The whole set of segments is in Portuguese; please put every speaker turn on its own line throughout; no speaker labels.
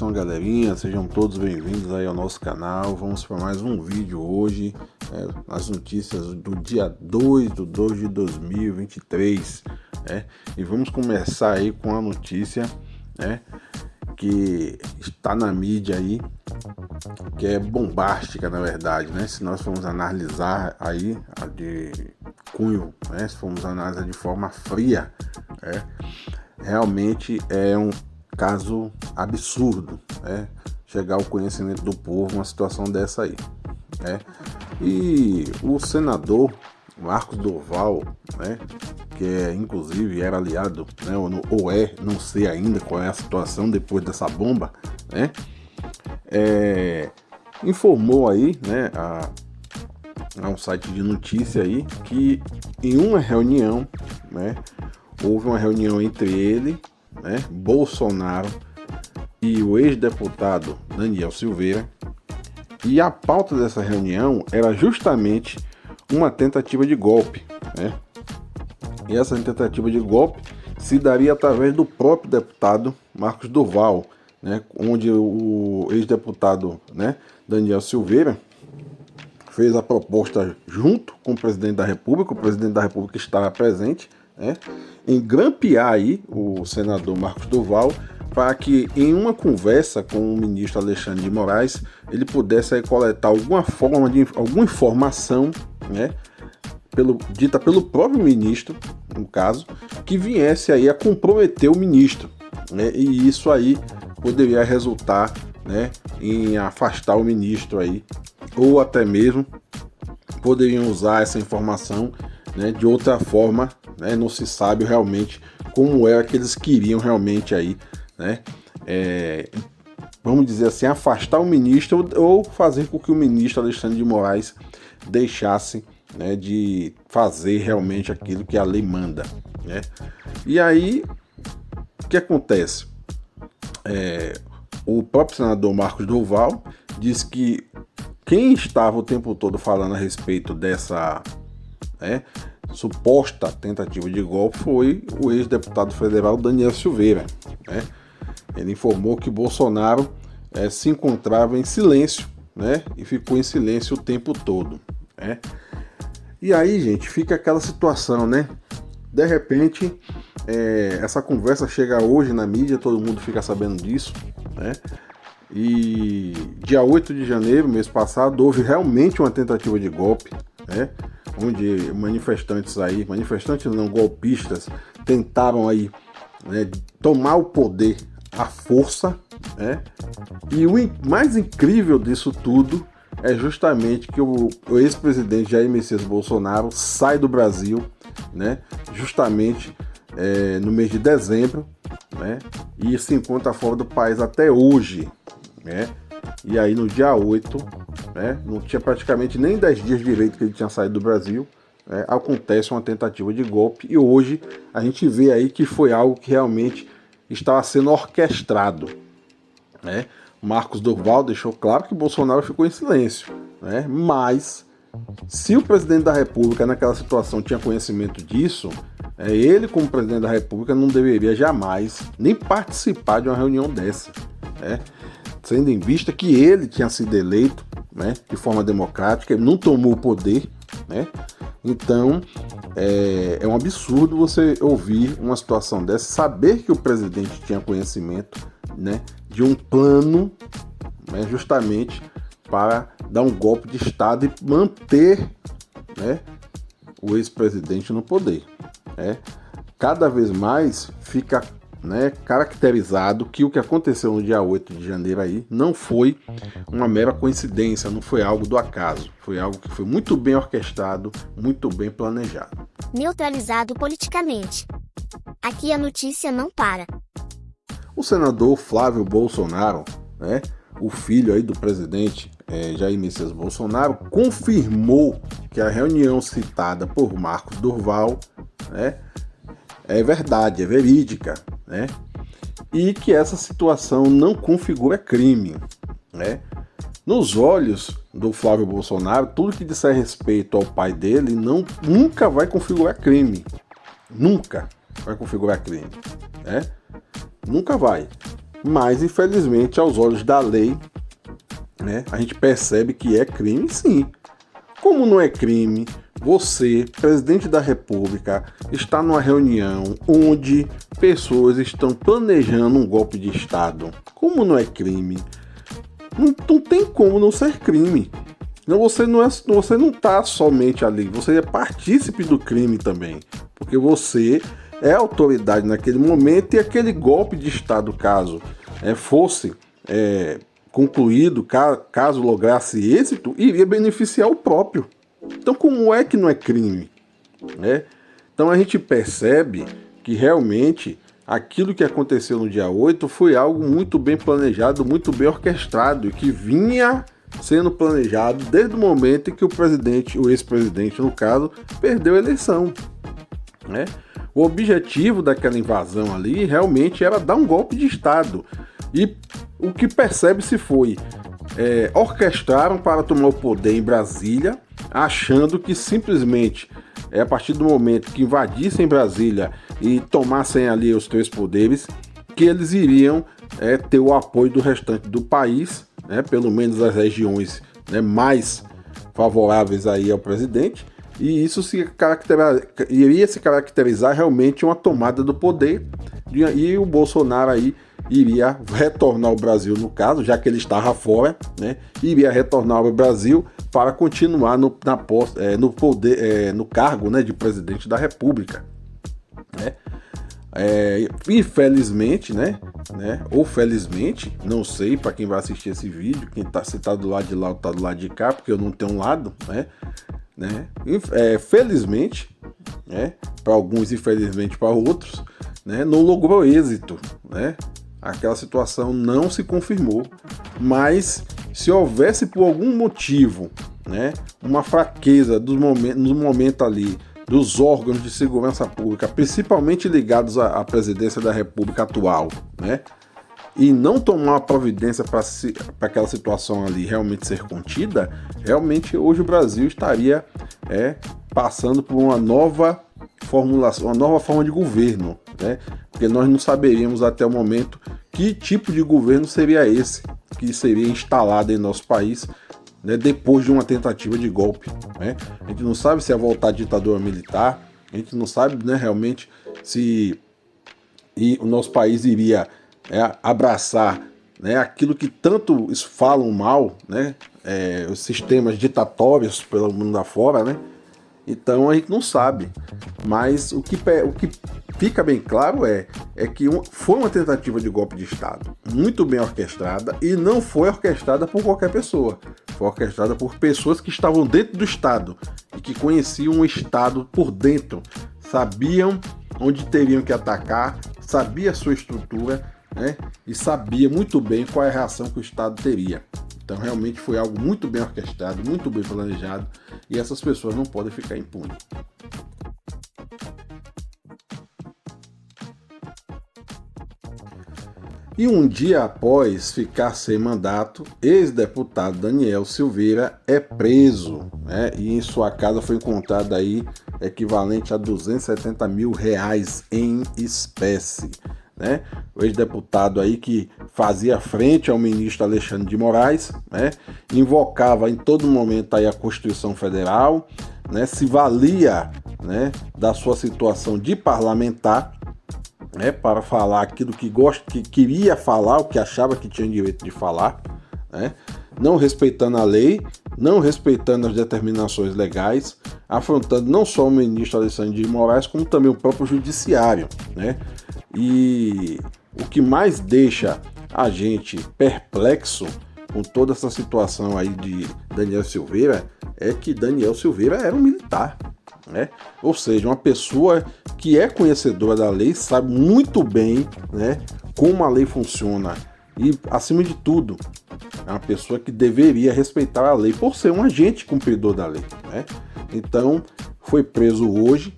Saudação, galerinha, sejam todos bem-vindos aí ao nosso canal. Vamos para mais um vídeo hoje, as notícias do dia 2 de 2 de 2023, e vamos começar aí com a notícia, que está na mídia aí, que é bombástica, na verdade, se nós formos analisar aí de cunho, se formos analisar de forma fria, realmente é um caso absurdo, chegar ao conhecimento do povo uma situação dessa aí, E o senador Marcos Duval, que inclusive era aliado, não sei ainda qual é a situação depois dessa bomba, informou aí, a um site de notícia aí, que em uma reunião, houve uma reunião entre ele, Bolsonaro e o ex-deputado Daniel Silveira, e a pauta dessa reunião era justamente uma tentativa de golpe, E essa tentativa de golpe se daria através do próprio deputado Marcos Duval, onde o ex-deputado, Daniel Silveira fez a proposta junto com o presidente da República estava presente, em grampear aí o senador Marcos Duval para que em uma conversa com o ministro Alexandre de Moraes ele pudesse aí coletar alguma informação, dita pelo próprio ministro, no caso, que viesse aí a comprometer o ministro, e isso aí poderia resultar, em afastar o ministro aí, ou até mesmo poderiam usar essa informação, de outra forma, não se sabe realmente como era que eles queriam realmente aí, vamos dizer assim, afastar o ministro ou fazer com que o ministro Alexandre de Moraes deixasse, de fazer realmente aquilo que a lei manda, E aí, o que acontece? O próprio senador Marcos Duval disse que quem estava o tempo todo falando a respeito dessa suposta tentativa de golpe foi o ex-deputado federal Daniel Silveira, Ele informou que Bolsonaro se encontrava em silêncio, e ficou em silêncio o tempo todo, E aí, gente, fica aquela situação, De repente, essa conversa chega hoje na mídia, todo mundo fica sabendo disso, E dia 8 de janeiro, mês passado, houve realmente uma tentativa de golpe, onde golpistas, tentaram aí, tomar o poder à força, E o mais incrível disso tudo é justamente que o ex-presidente Jair Messias Bolsonaro sai do Brasil, justamente no mês de dezembro, e se encontra fora do país até hoje, E aí no dia 8, não tinha praticamente nem 10 dias direito que ele tinha saído do Brasil, acontece uma tentativa de golpe, e hoje a gente vê aí que foi algo que realmente estava sendo orquestrado, Marcos Duval deixou claro que Bolsonaro ficou em silêncio, mas se o presidente da República naquela situação tinha conhecimento disso, ele como presidente da República não deveria jamais nem participar de uma reunião dessa, sendo em vista que ele tinha sido eleito, de forma democrática, ele não tomou o poder, Então é um absurdo você ouvir uma situação dessa, saber que o presidente tinha conhecimento, de um plano, justamente para dar um golpe de Estado e manter, o ex-presidente no poder. Cada vez mais fica, caracterizado que o que aconteceu no dia 8 de janeiro aí não foi uma mera coincidência, não foi algo do acaso, foi algo que foi muito bem orquestrado, muito bem planejado.
Neutralizado politicamente. Aqui a notícia não para.
O senador Flávio Bolsonaro, o filho aí do presidente Jair Messias Bolsonaro, confirmou que a reunião citada por Marcos Duval é verdade, é verídica, e que essa situação não configura crime, Nos olhos do Flávio Bolsonaro, tudo que disser respeito ao pai dele nunca vai configurar crime, nunca vai configurar crime, nunca vai. mas infelizmente aos olhos da lei, né, a gente percebe que é crime sim. Como não é crime você, presidente da República, está numa reunião onde pessoas estão planejando um golpe de Estado? Como não é crime? Não tem como não ser crime. Você não está somente ali, você é partícipe do crime também, porque você é autoridade naquele momento e aquele golpe de Estado, caso fosse concluído, caso lograsse êxito, iria beneficiar o próprio. Então, como é que não é crime? Né? Então, a gente percebe que realmente aquilo que aconteceu no dia 8 foi algo muito bem planejado, muito bem orquestrado e que vinha sendo planejado desde o momento em que o ex-presidente, no caso, perdeu a eleição. Né? O objetivo daquela invasão ali realmente era dar um golpe de Estado. E o que percebe-se foi orquestraram para tomar o poder em Brasília, achando que simplesmente, a partir do momento que invadissem Brasília e tomassem ali os três poderes, que eles iriam ter o apoio do restante do país, pelo menos as regiões mais favoráveis aí ao presidente, e isso iria se caracterizar realmente uma tomada do poder, e o Bolsonaro aí iria retornar ao Brasil, no caso, já que ele estava fora, iria retornar ao Brasil para continuar no poder, no cargo de presidente da República. Infelizmente, ou felizmente, não sei para quem vai assistir esse vídeo, quem se tá do lado de lá ou tá do lado de cá, porque eu não tenho um lado, felizmente, para alguns, infelizmente para outros, não logrou êxito, aquela situação não se confirmou, mas se houvesse por algum motivo, uma fraqueza no momento ali dos órgãos de segurança pública, principalmente ligados à presidência da República atual, e não tomar uma providência para aquela situação ali realmente ser contida, realmente hoje o Brasil estaria passando por uma nova formulação, uma nova forma de governo, porque nós não saberíamos até o momento que tipo de governo seria esse que seria instalado em nosso país, depois de uma tentativa de golpe. A gente não sabe se ia voltar a ditadura militar, a gente não sabe realmente se o nosso país iria abraçar aquilo que tanto falam mal, os sistemas ditatórios pelo mundo afora, Então a gente não sabe, mas o que fica bem claro é que foi uma tentativa de golpe de Estado, muito bem orquestrada, e não foi orquestrada por qualquer pessoa, foi orquestrada por pessoas que estavam dentro do Estado e que conheciam o Estado por dentro, sabiam onde teriam que atacar, sabia a sua estrutura, e sabia muito bem qual é a reação que o Estado teria. Então realmente foi algo muito bem orquestrado, muito bem planejado, e essas pessoas não podem ficar impunes. E um dia após ficar sem mandato, ex-deputado Daniel Silveira é preso, e em sua casa foi encontrado aí equivalente a R$270 mil em espécie. O ex-deputado aí que fazia frente ao ministro Alexandre de Moraes, invocava em todo momento aí a Constituição Federal, se valia da sua situação de parlamentar, para falar aquilo que queria falar, o que achava que tinha direito de falar, não respeitando a lei, não respeitando as determinações legais, afrontando não só o ministro Alexandre de Moraes, como também o próprio judiciário, E o que mais deixa a gente perplexo com toda essa situação aí de Daniel Silveira é que Daniel Silveira era um militar, ou seja, uma pessoa que é conhecedora da lei, sabe muito bem como a lei funciona e, acima de tudo, é uma pessoa que deveria respeitar a lei por ser um agente cumpridor da lei. Então, foi preso hoje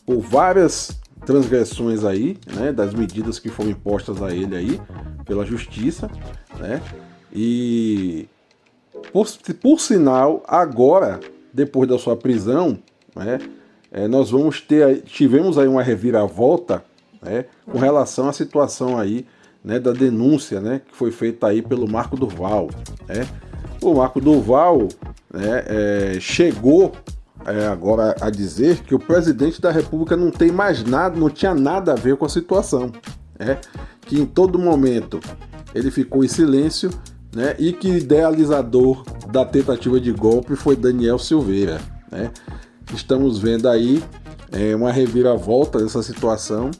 por várias transgressões aí, das medidas que foram impostas a ele aí pela justiça, e por sinal, agora, depois da sua prisão, nós tivemos aí uma reviravolta, com relação à situação aí né, da denúncia, né, que foi feita aí pelo Marco Duval, né? O Marco Duval, né, chegou agora a dizer que o presidente da República não tem mais nada, não tinha nada a ver com a situação, né? Que em todo momento ele ficou em silêncio, né? E que o idealizador da tentativa de golpe foi Daniel Silveira, né? Estamos vendo aí uma reviravolta dessa situação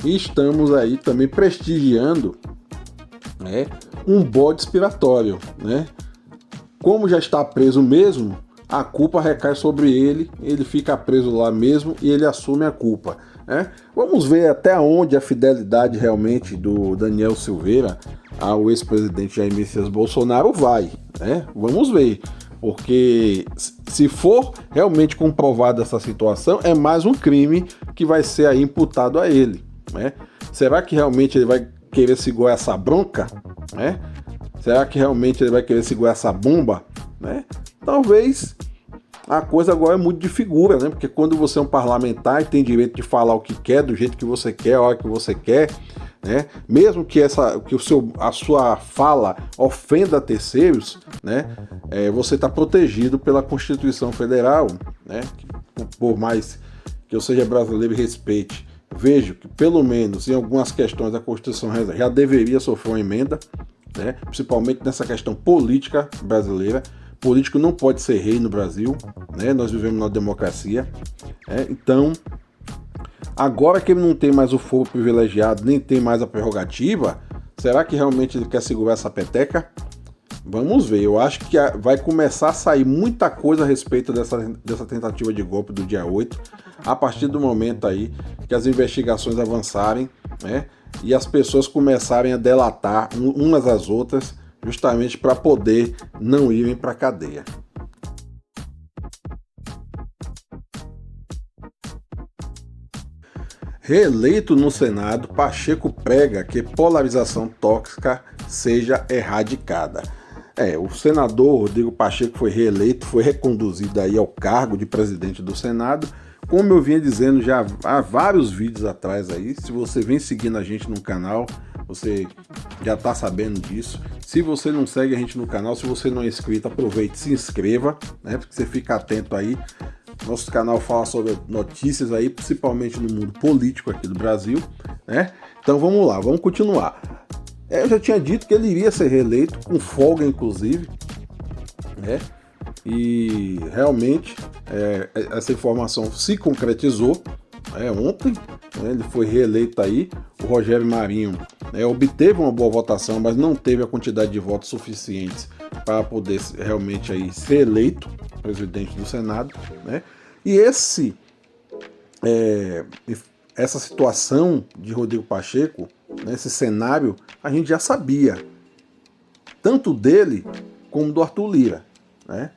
e estamos aí também prestigiando, né, um bode expiatório, né? Como já está preso mesmo, a culpa recai sobre ele, ele fica preso lá mesmo e ele assume a culpa, né? Vamos ver até onde a fidelidade realmente do Daniel Silveira ao ex-presidente Jair Messias Bolsonaro vai, né? Vamos ver, porque se for realmente comprovada essa situação, é mais um crime que vai ser aí imputado a ele, né? Será que realmente ele vai querer segurar essa bronca, né? Será que realmente ele vai querer segurar essa bomba, né? Talvez a coisa agora é muito de figura, né? Porque quando você é um parlamentar e tem direito de falar o que quer, do jeito que você quer, a hora que você quer, né? Mesmo que a sua fala ofenda terceiros, né? Você está protegido pela Constituição Federal, né? Por mais que eu seja brasileiro e respeite, vejo que pelo menos em algumas questões a Constituição já deveria sofrer uma emenda, né? Principalmente nessa questão política brasileira. Político não pode ser rei no Brasil, né? Nós vivemos numa democracia, né? Então, agora que ele não tem mais o foro privilegiado, nem tem mais a prerrogativa, será que realmente ele quer segurar essa peteca? Vamos ver, eu acho que vai começar a sair muita coisa a respeito dessa tentativa de golpe do dia 8, a partir do momento aí que as investigações avançarem, né? E as pessoas começarem a delatar umas às outras, justamente para poder não irem para a cadeia. Reeleito no Senado, Pacheco prega que polarização tóxica seja erradicada. O senador Rodrigo Pacheco foi reeleito, foi reconduzido aí ao cargo de presidente do Senado. Como eu vinha dizendo já há vários vídeos atrás aí, se você vem seguindo a gente no canal, você já está sabendo disso. Se você não segue a gente no canal, se você não é inscrito, aproveite e se inscreva, né? Porque você fica atento aí. Nosso canal fala sobre notícias aí, principalmente no mundo político aqui do Brasil, né? Então vamos lá, vamos continuar. Eu já tinha dito que ele iria ser reeleito, com folga inclusive, né? E realmente essa informação se concretizou ontem, né? Ele foi reeleito aí. O Rogério Marinho obteve uma boa votação, mas não teve a quantidade de votos suficientes para poder realmente aí ser eleito presidente do Senado, né? E essa situação de Rodrigo Pacheco, né, esse cenário, a gente já sabia, tanto dele como do Arthur Lira, né?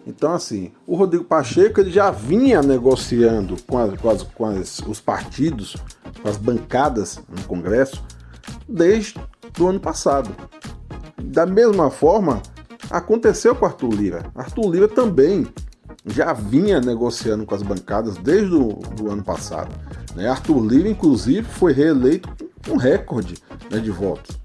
Então, assim, o Rodrigo Pacheco ele já vinha negociando com os partidos, com as bancadas no Congresso, desde o ano passado. Da mesma forma, aconteceu com Arthur Lira. Arthur Lira também já vinha negociando com as bancadas desde o ano passado, né? Arthur Lira, inclusive, foi reeleito com recorde, né, de votos,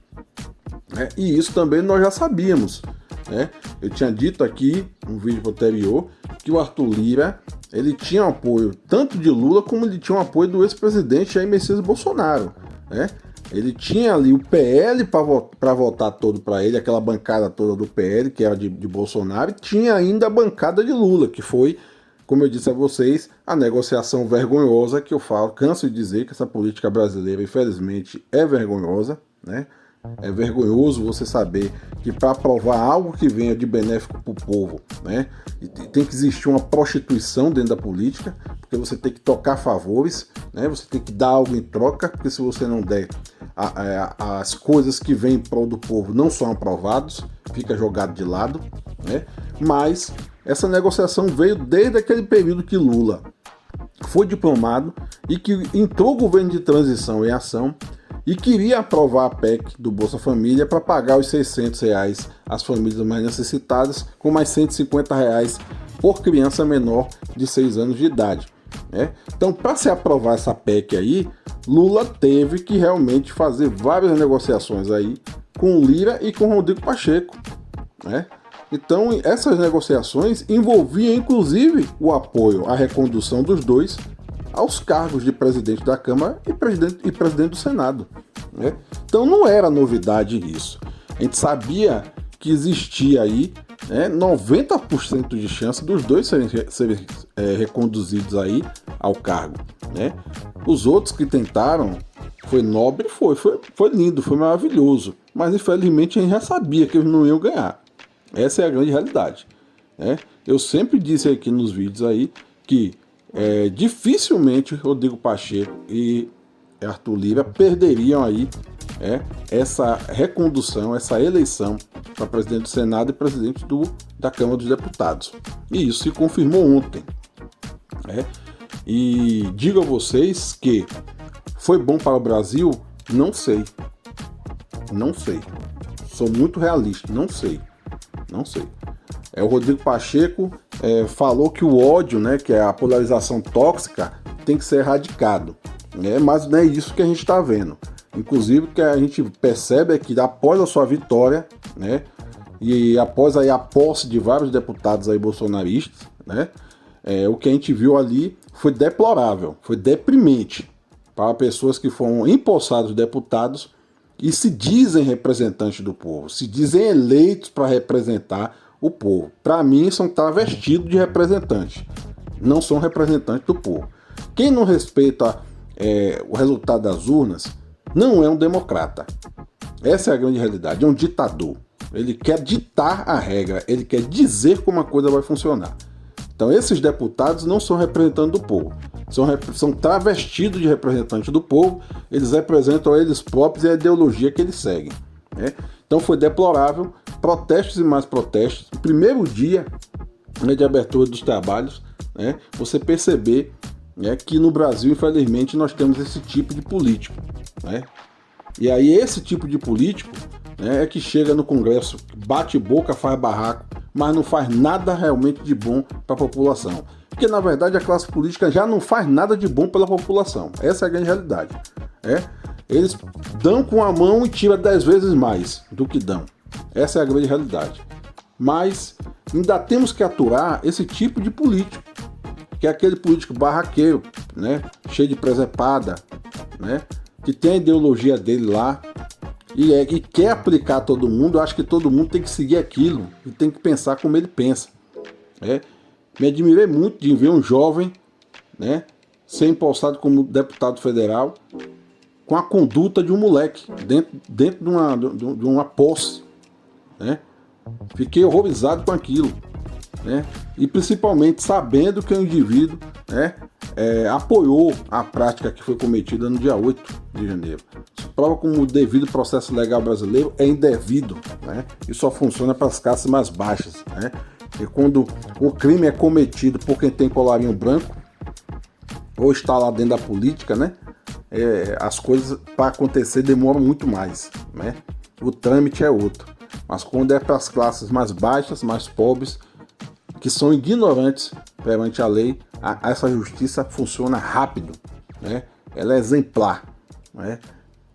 né? E isso também nós já sabíamos, né? Eu tinha dito aqui no vídeo anterior que o Arthur Lira ele tinha apoio tanto de Lula como ele tinha o apoio do ex-presidente Jair Messias Bolsonaro, né? Ele tinha ali o PL para votar todo para ele, aquela bancada toda do PL, que era de Bolsonaro, e tinha ainda a bancada de Lula, que foi, como eu disse a vocês, a negociação vergonhosa que eu falo, canso de dizer que essa política brasileira, infelizmente, é vergonhosa, né? É vergonhoso você saber que para aprovar algo que venha de benéfico para o povo, né, tem que existir uma prostituição dentro da política, porque você tem que tocar favores, né, você tem que dar algo em troca, porque se você não der, as coisas que vêm em prol do povo não são aprovadas, fica jogado de lado, né? Mas essa negociação veio desde aquele período que Lula foi diplomado e que entrou o governo de transição em ação e queria aprovar a PEC do Bolsa Família para pagar os R$600 às famílias mais necessitadas, com mais R$150 por criança menor de 6 anos de idade, né? Então, para se aprovar essa PEC aí, Lula teve que realmente fazer várias negociações aí com Lira e com Rodrigo Pacheco, né? Então, essas negociações envolviam inclusive o apoio à recondução dos dois aos cargos de presidente da Câmara e presidente do Senado, né? Então, não era novidade isso. A gente sabia que existia aí, né, 90% de chance dos dois serem reconduzidos aí ao cargo, né? Os outros que tentaram, foi nobre, foi lindo, foi maravilhoso, mas infelizmente a gente já sabia que eles não iam ganhar. Essa é a grande realidade, né? Eu sempre disse aqui nos vídeos aí que dificilmente Rodrigo Pacheco e Arthur Lira perderiam aí essa recondução, essa eleição para presidente do Senado e presidente da Câmara dos Deputados. E isso se confirmou ontem, né? E digo a vocês que foi bom para o Brasil? Não sei. Não sei. Sou muito realista, não sei. Não sei. O Rodrigo Pacheco falou que o ódio, né, que é a polarização tóxica, tem que ser erradicado, né? Mas não é isso que a gente está vendo. Inclusive, o que a gente percebe é que após a sua vitória, né, e após aí a posse de vários deputados aí bolsonaristas, né, o que a gente viu ali foi deplorável, foi deprimente para pessoas que foram empossados deputados e se dizem representantes do povo, se dizem eleitos para representar o povo. Para mim, são travestidos de representantes, não são representantes do povo. Quem não respeita o resultado das urnas não é um democrata. Essa é a grande realidade, é um ditador. Ele quer ditar a regra, ele quer dizer como a coisa vai funcionar. Então esses deputados não são representantes do povo, são travestidos de representantes do povo, eles representam eles próprios e a ideologia que eles seguem, né? Então foi deplorável, protestos e mais protestos. No primeiro dia, né, de abertura dos trabalhos, né, você perceber, né, que no Brasil, infelizmente, nós temos esse tipo de político, né? E aí esse tipo de político, né, é que chega no Congresso, bate boca, faz barraco, mas não faz nada realmente de bom para a população. Porque, na verdade, a classe política já não faz nada de bom pela população. Essa é a grande realidade. Eles dão com a mão e tiram 10 vezes mais do que dão. Essa é a grande realidade. Mas ainda temos que aturar esse tipo de político, que é aquele político barraqueiro, né, cheio de presepada, né, que tem a ideologia dele lá, e quer aplicar a todo mundo. Eu acho que todo mundo tem que seguir aquilo e tem que pensar como ele pensa. Me admirei muito de ver um jovem, né, ser empossado como deputado federal com a conduta de um moleque dentro de uma posse, né? Fiquei horrorizado com aquilo, né? E principalmente sabendo que o indivíduo, né, apoiou a prática que foi cometida no dia 8 de janeiro. Isso prova como o devido processo legal brasileiro é indevido, né? E só funciona para as classes mais baixas, né? E quando o crime é cometido por quem tem colarinho branco ou está lá dentro da política, né, as coisas para acontecer demoram muito mais, né? O trâmite é outro. Mas quando é para as classes mais baixas, mais pobres, que são ignorantes perante a lei, essa justiça funciona rápido, né? Ela é exemplar, né?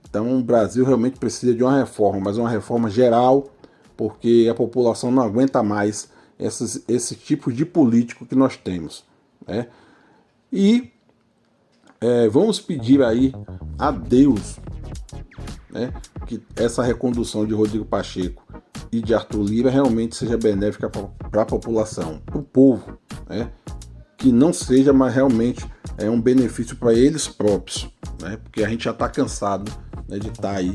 Então o Brasil realmente precisa de uma reforma, mas uma reforma geral, porque a população não aguenta mais esse tipo de político que nós temos, né? E vamos pedir aí a Deus, né, que essa recondução de Rodrigo Pacheco e de Arthur Lira realmente seja benéfica para a população, para o povo, né? Que não seja, mas realmente um benefício para eles próprios, né? Porque a gente já está cansado, né, de estar aí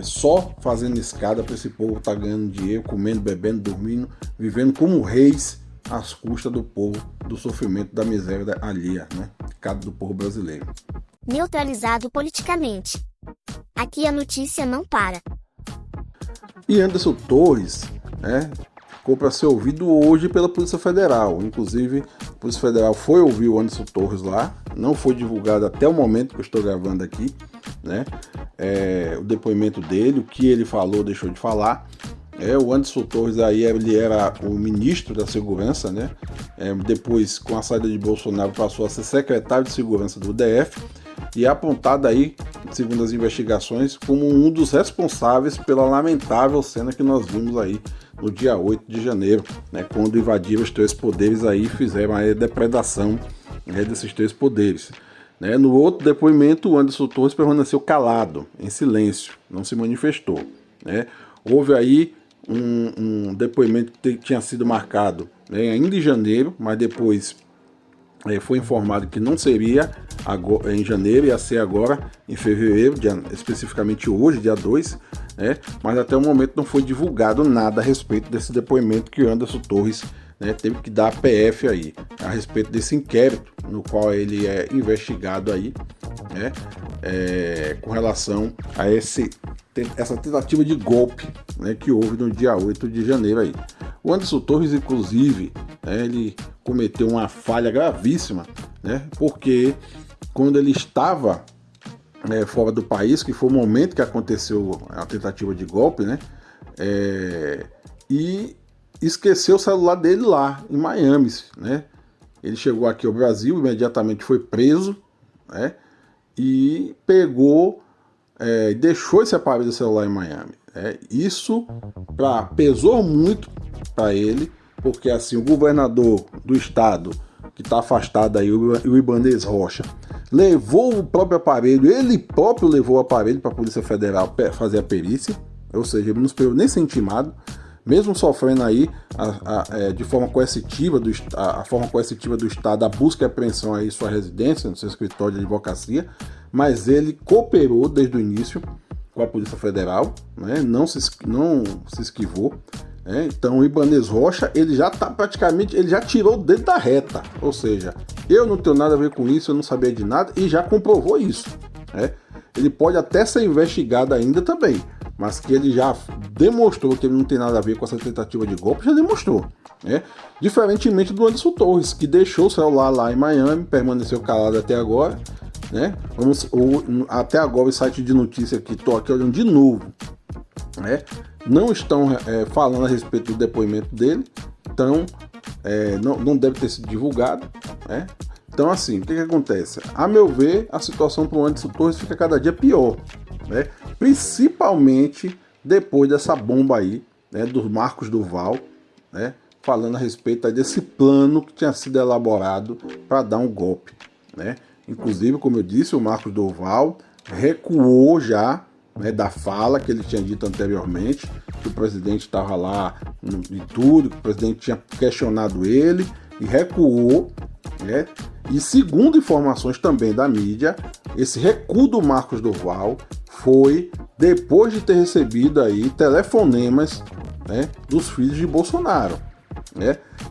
só fazendo escada para esse povo estar ganhando dinheiro, comendo, bebendo, dormindo, vivendo como reis às custas do povo, do sofrimento, da miséria alheia, né? Cada do povo brasileiro.
Neutralizado politicamente. Aqui a notícia não para.
E Anderson Torres, né, ficou para ser ouvido hoje pela Polícia Federal. Inclusive, a Polícia Federal foi ouvir o Anderson Torres lá. Não foi divulgado até o momento que eu estou gravando aqui, né, o depoimento dele, o que ele falou, deixou de falar. O Anderson Torres aí, ele era o ministro da Segurança, né? Depois, com a saída de Bolsonaro, passou a ser secretário de Segurança do DF. e é apontado aí, segundo as investigações, como um dos responsáveis pela lamentável cena que nós vimos aí no dia 8 de janeiro, né, quando invadiram os três poderes aí e fizeram a depredação, né, desses três poderes. Né. No outro depoimento, o Anderson Torres permaneceu calado, em silêncio, não se manifestou. Né. Houve aí um depoimento que tinha sido marcado, né, ainda em janeiro, mas depois foi informado que não seria agora, em janeiro, ia ser agora em fevereiro, especificamente hoje, dia 2, né, mas até o momento não foi divulgado nada a respeito desse depoimento que o Anderson Torres, né, teve que dar a PF aí, a respeito desse inquérito no qual ele é investigado aí, né, com relação a essa tentativa de golpe, né, que houve no dia 8 de janeiro aí. O Anderson Torres, inclusive, né, ele cometeu uma falha gravíssima, né, porque quando ele estava fora do país, que foi o momento que aconteceu a tentativa de golpe, né, e esqueceu o celular dele lá, em Miami, né. Ele chegou aqui ao Brasil, imediatamente foi preso, né, e pegou, deixou esse aparelho celular em Miami. Isso pesou muito para ele, porque assim, o governador do estado, que está afastado aí, o Ibanez Rocha, levou o próprio aparelho, ele próprio levou o aparelho para a Polícia Federal fazer a perícia, ou seja, ele não esperou nem ser intimado, mesmo sofrendo aí de forma coercitiva, a forma coercitiva do Estado, a busca e apreensão aí em sua residência, no seu escritório de advocacia, mas ele cooperou desde o início com a Polícia Federal, né? Não se esquivou. Então o Ibanez Rocha, ele já tá praticamente, ele já tirou o dedo da reta, ou seja, eu não tenho nada a ver com isso, eu não sabia de nada, e já comprovou isso. Ele pode até ser investigado ainda também, mas que ele já demonstrou que ele não tem nada a ver com essa tentativa de golpe, já demonstrou. Diferentemente do Anderson Torres, que deixou o celular lá em Miami, permaneceu calado até agora, né? Até agora o site de notícia que estou aqui olhando de novo, não estão falando a respeito do depoimento dele, então não deve ter sido divulgado. Então assim, o que acontece? A meu ver, a situação para o Anderson Torres fica cada dia pior, principalmente depois dessa bomba aí, dos Marcos Duval, falando a respeito aí desse plano que tinha sido elaborado para dar um golpe. Inclusive, como eu disse, o Marcos Duval recuou já, da fala que ele tinha dito anteriormente, que o presidente estava lá e tudo, que o presidente tinha questionado ele, e recuou, e segundo informações também da mídia, esse recuo do Marcos Duval foi depois de ter recebido aí telefonemas, dos filhos de Bolsonaro.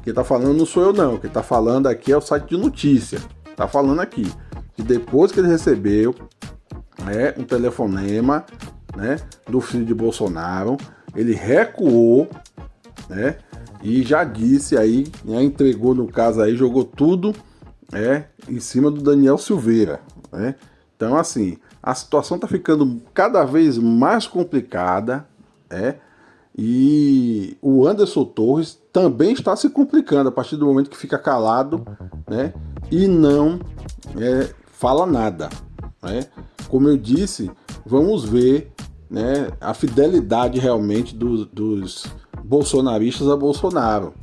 Quem está falando não sou eu não, quem está falando aqui é o site de notícia, está falando aqui, que depois que ele recebeu um telefonema, do filho de Bolsonaro, ele recuou, e já disse aí, entregou no caso aí, jogou tudo em cima do Daniel Silveira. Então assim, a situação está ficando cada vez mais complicada, e o Anderson Torres também está se complicando a partir do momento que fica calado, e não fala nada. Como eu disse, vamos ver, a fidelidade realmente dos bolsonaristas a Bolsonaro,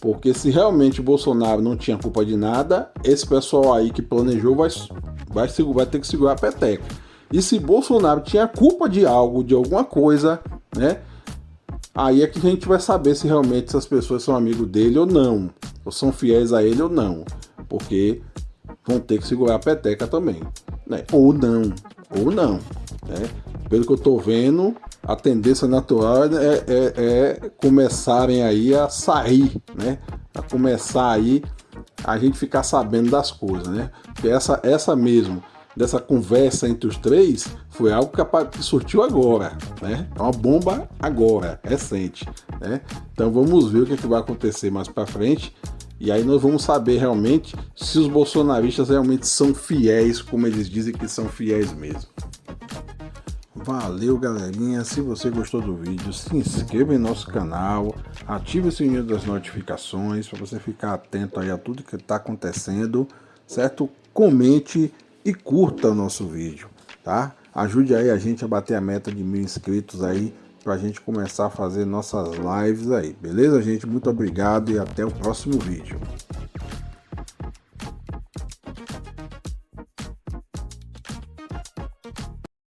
porque se realmente Bolsonaro não tinha culpa de nada, esse pessoal aí que planejou vai ter que segurar a peteca. E se Bolsonaro tinha culpa de algo, de alguma coisa, aí é que a gente vai saber se realmente essas pessoas são amigos dele ou não, ou são fiéis a ele ou não, porque vão ter que segurar a peteca também, ou não. Pelo que eu tô vendo, a tendência natural é começarem aí a sair, a começar aí a gente ficar sabendo das coisas, porque essa mesmo, dessa conversa entre os três, foi algo que surtiu agora, é uma bomba agora, recente, então vamos ver o que vai acontecer mais para frente, e aí nós vamos saber realmente se os bolsonaristas realmente são fiéis, como eles dizem que são fiéis mesmo. Valeu, galerinha, se você gostou do vídeo, se inscreva em nosso canal, ative o sininho das notificações para você ficar atento aí a tudo que está acontecendo, certo? Comente e curta o nosso vídeo, tá? Ajude aí a gente a bater a meta de 1.000 inscritos aí, pra gente começar a fazer nossas lives aí, beleza, gente? Muito obrigado e até o próximo vídeo.